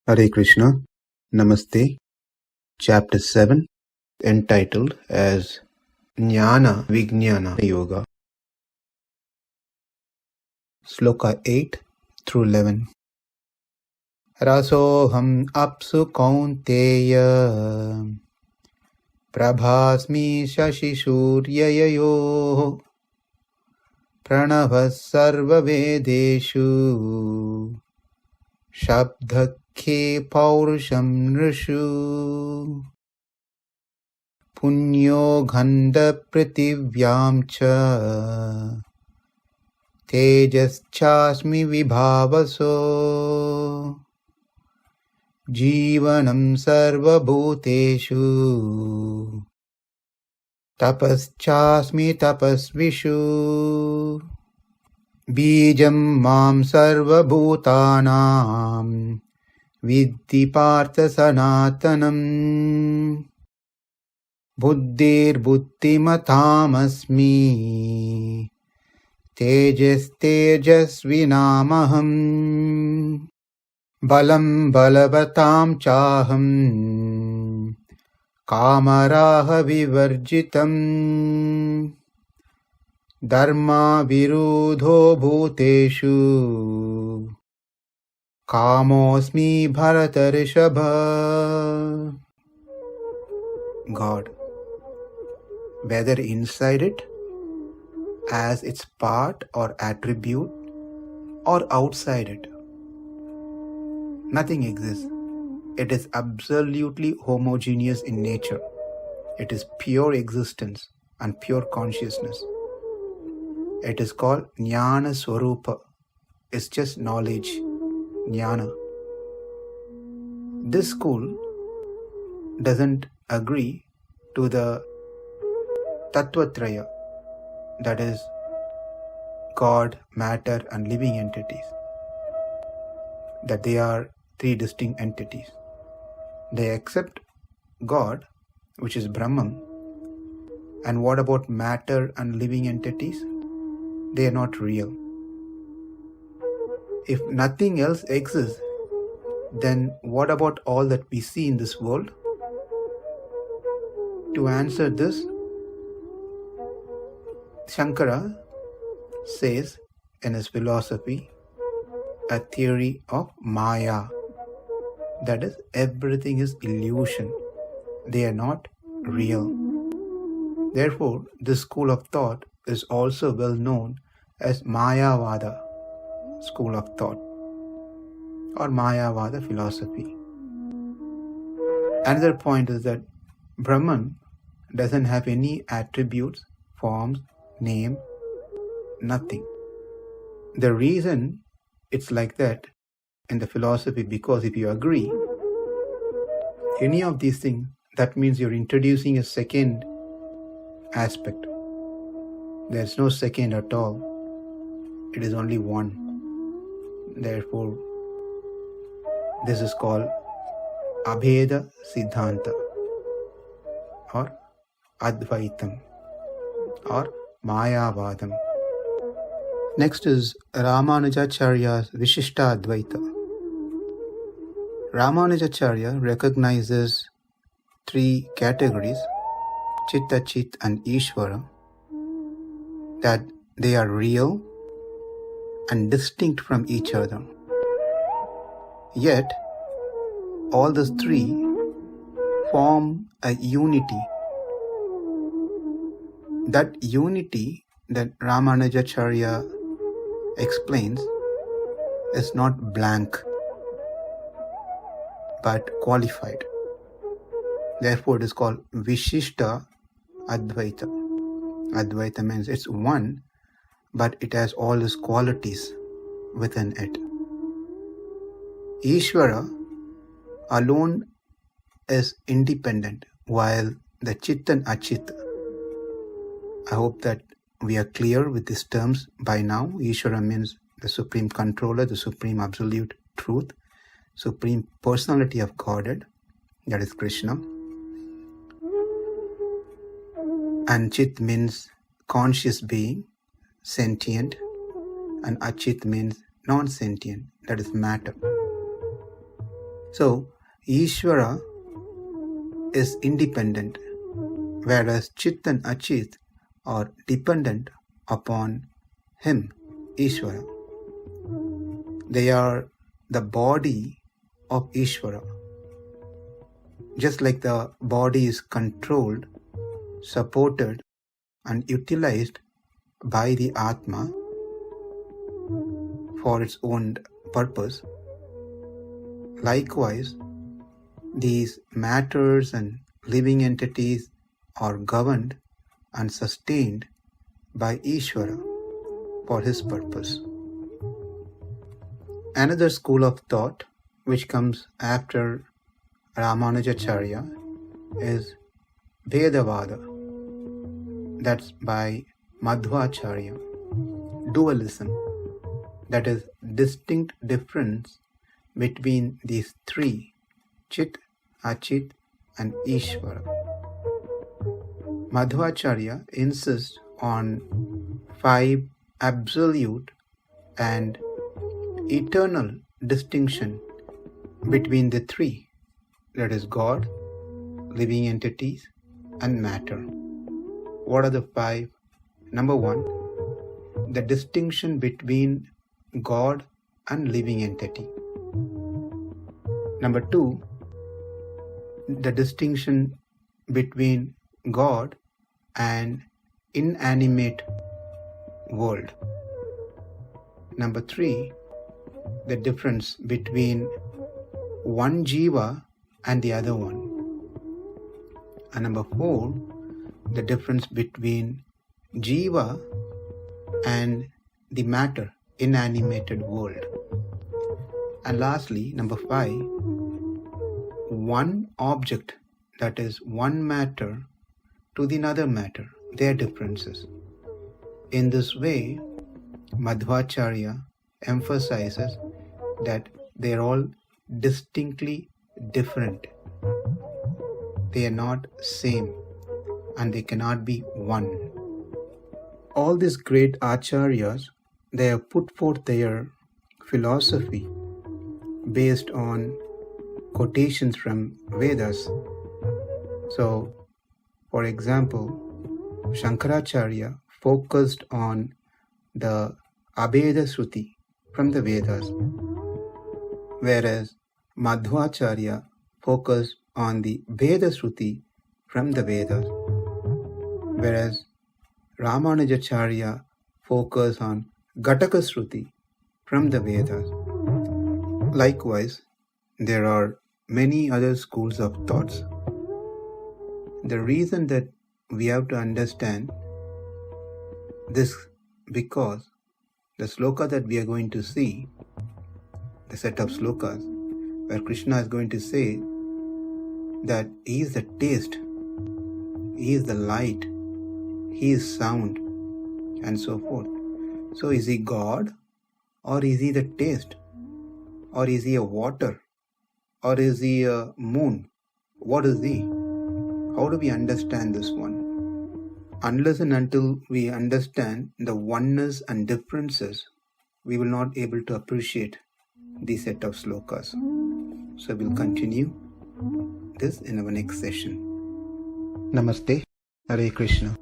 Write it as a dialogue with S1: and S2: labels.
S1: Hare Krishna, Namaste, Chapter 7, entitled as Jnana Vijnana Yoga. Sloka 8 through 11. Raso apsu kaunteya prabhāsmi śaśi-sūryayoḥ praṇavaḥ sarva-vedeṣu śabdaḥ pauruṣaṁ nṛṣu puṇyo gandhaḥ pṛthivyāṁ tejaś cāsmi vibhāvasau jīvanaṁ sarva-bhūteṣu tapasviṣu bījaṁ sarva-bhūtānāṁ viddhi sanatanam buddhir-buddhimatāmasmi tejasvinamaham balam balavatam chaham kamaraha vivarjitam dharma virudho bhūteṣu kāmosmi bharatarṣabha. God, whether inside it as its part or attribute or outside it, nothing exists. It is absolutely homogeneous in nature. It is pure existence and pure consciousness. It is called jnana swarupa. It's just knowledge. Jnana. This school doesn't agree to the tattvatraya, that is, God, matter, and living entities, that they are three distinct entities. They accept God, which is Brahman, and what about matter and living entities? They are not real. If nothing else exists, then what about all that we see in this world? To answer this, Shankara says in his philosophy a theory of Maya, that is, everything is illusion. They are not real. Therefore, this school of thought is also well known as Mayavada school of thought or Mayavada philosophy. Another point is that Brahman doesn't have any attributes, forms, name, nothing. The reason it's like that in the philosophy, because if you agree any of these things, that means you're introducing a second aspect. There's no second at all. It is only one. Therefore, this is called abheda siddhanta or advaitam or mayavadam. Next is Ramanujacharya's Vishishta Advaita. Ramanujacharya recognizes three categories, Chitta, Chit and Ishvara, that they are real and distinct from each other. Yet, all these three form a unity. That unity that Ramanujacharya explains is not blank, but qualified. Therefore, it is called Vishishta Advaita. Advaita means it's one, but it has all its qualities within it. Ishvara alone is independent, while the Chit and Achit, I hope that we are clear with these terms by now. Ishvara means the supreme controller, the supreme absolute truth, supreme personality of Godhead, that is Krishna. And Chit means conscious being, sentient, and Achit means non-sentient, that is matter. So, Ishvara is independent, whereas Chit and Achit are dependent upon him, Ishvara. They are the body of Ishvara. Just like the body is controlled, supported and utilized by the Atma for its own purpose, likewise, these matters and living entities are governed and sustained by Ishvara for his purpose. Another school of thought which comes after Ramanujacharya is Vedavada. That's by Madhvacharya. Dualism. That is distinct difference between these three, Chit, Achit and Ishvara. Madhvacharya insists on 5 absolute and eternal distinction between the three, that is God, living entities and matter. What are the 5? Number 1, the distinction between God and living entity. Number 2, the distinction between God and inanimate world. Number 3, the difference between one jiva and the other one. And number 4, the difference between jiva and the matter, inanimated world. And lastly, number 5, one object, that is one matter to the another matter, their differences. In this way, Madhvacharya emphasizes that they are all distinctly different. They are not same and they cannot be one. All these great acharyas, they have put forth their philosophy based on quotations from Vedas. So, for example, Shankaracharya focused on the Abheda Shruti from the Vedas, whereas Madhvacharya focused on the Veda Shruti from the Vedas, whereas Ramanujacharya focused on Ghataka Shruti from the Vedas. Likewise, there are many other schools of thoughts. The reason that we have to understand this, because the sloka that we are going to see, the set of slokas, where Krishna is going to say that He is the taste, He is the light, He is sound, and so forth. So is He God, or is He the taste, or is He a water, or is He a moon? What is He? How do we understand this one? Unless and until we understand the oneness and differences, we will not be able to appreciate the set of slokas. So we'll continue this in our next session. Namaste. Hare Krishna.